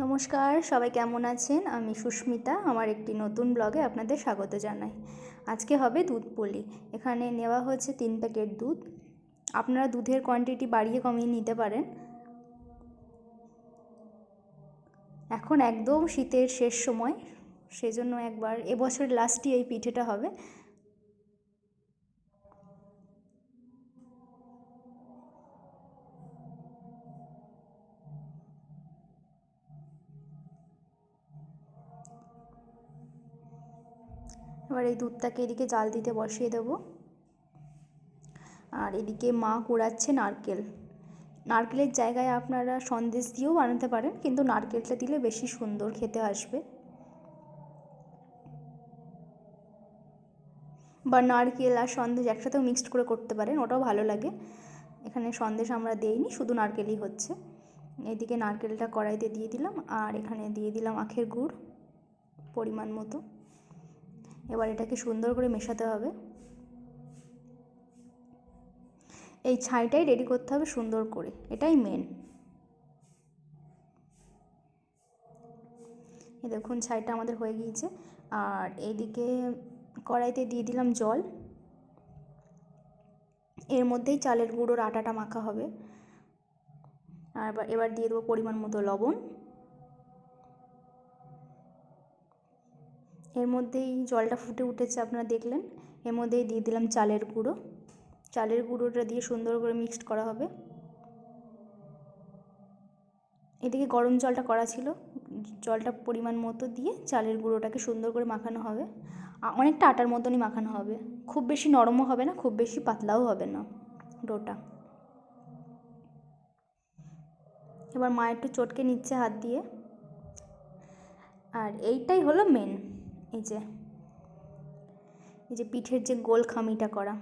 নমস্কার, সবাই কেমন আছেন? আমি সুস্মিতা। আমার একটি নতুন ব্লগে আপনাদের স্বাগত জানাই। আজকে হবে দুধ পুলি। এখানে নেওয়া হচ্ছে 3 প্যাকেট দুধ। আপনারা দুধের কোয়ান্টিটি বাড়িয়ে কমিয়ে নিতে পারেন। এখন একদম শীতের শেষ সময়, সেজন্য একবার এবছরের লাস্টই এই পিঠেটা হবে। এবার এই দুধটাকে এদিকে জাল দিতে বসিয়ে দেবো। আর এদিকে মা কুড়াচ্ছে নারকেল। নারকেলের জায়গায় আপনারা সন্দেশ দিয়েও বানাতে পারেন, কিন্তু নারকেলটা দিলে বেশি সুন্দর খেতে আসবে। বা নারকেল আর সন্দেশ একসাথেও মিক্সড করে করতে পারেন, ওটাও ভালো লাগে। এখানে সন্দেশ আমরা দেইনি, শুধু নারকেলই হচ্ছে। এদিকে নারকেলটা কড়াইতে দিয়ে দিলাম, আর এখানে দিয়ে দিলাম আখের গুড় পরিমাণ মতো। এবার এটাকে সুন্দর করে মেশাতে হবে। এই ছাইটাই রেডি করতে হবে সুন্দর করে, এটাই মেন। এই দেখুন ছাইটা আমাদের হয়ে গিয়েছে। আর এইদিকে কড়াইতে দিয়ে দিলাম জল। এর মধ্যেই চালের গুঁড়োর আটাটা মাখা হবে। আর এবার দিয়ে দেবো পরিমাণ মতো লবণ। এর মধ্যেই জলটা ফুটে উঠেছে, আপনারা দেখলেন। এর মধ্যেই দিয়ে দিলাম চালের গুঁড়ো। চালের গুঁড়োটা দিয়ে সুন্দর করে মিক্সড করা হবে। এদিকে গরম জলটা করা ছিল, জলটা পরিমাণ মতো দিয়ে চালের গুঁড়োটাকে সুন্দর করে মাখানো হবে। অনেকটা আটার মতনই মাখানো হবে, খুব বেশি নরমও হবে না, খুব বেশি পাতলাও হবে না ডোটা। এবার মা একটু চটকে নিচ্ছে হাত দিয়ে। আর এইটাই হলো মেন, এই যে পিঠের যে গোল খামিটা করা,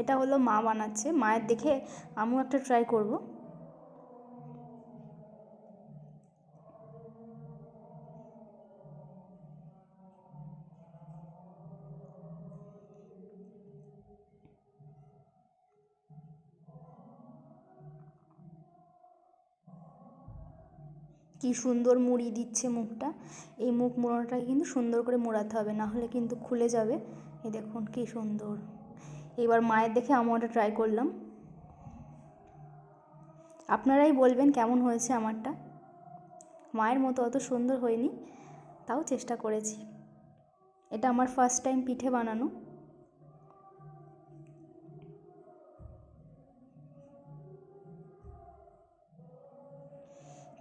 এটা হলো মা বানাচ্ছে। মায়ের দেখে আমিও একটা ট্রাই করব। কি সুন্দর মুড়ি দিচ্ছে মুখটা। এই মুখ মোড়ানোটাকে কিন্তু সুন্দর করে মোড়াতে হবে, না হলে কিন্তু খুলে যাবে। এই দেখুন কি সুন্দর। এবার মায়ের দেখে আমি ওটা ট্রাই করলাম। আপনারাই বলবেন কেমন হয়েছে আমারটা। মায়ের মতো অত সুন্দর হয়নি, তাও চেষ্টা করেছি। এটা আমার ফার্স্ট টাইম পিঠে বানানো।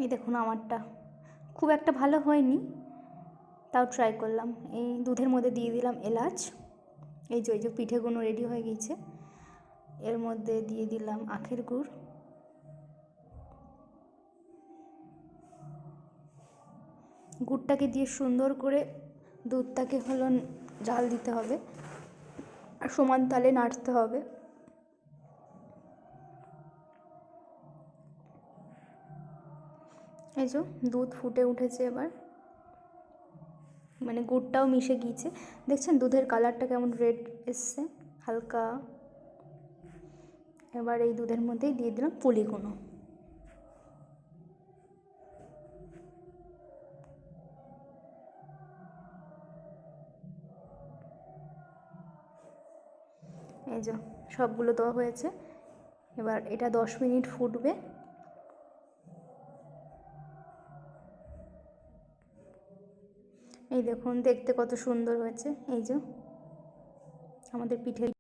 এই দেখুন আমারটা খুব একটা ভালো হয়নি, তাও ট্রাই করলাম। এই দুধের মধ্যে দিয়ে দিলাম এলাচ। এই যে পিঠেগুলো রেডি হয়ে গিয়েছে। এর মধ্যে দিয়ে দিলাম আখের গুড়। গুড়টাকে দিয়ে সুন্দর করে দুধটাকে হলো জাল দিতে হবে, আর সমান তালে নাড়তে হবে। এই যে দুধ ফুটে উঠেছে এবার, মানে গুড়টাও মিশে গিয়েছে। দেখছেন দুধের কালারটা কেমন রেড এসছে হালকা। এবার এই দুধের মধ্যেই দিয়ে দিলাম পুলিগুলো। এই যে সবগুলো দেওয়া হয়েছে। এবার এটা 10 মিনিট ফুটবে। এই দেখুন দেখতে কত সুন্দর হয়েছে। এই যে আমাদের পিঠে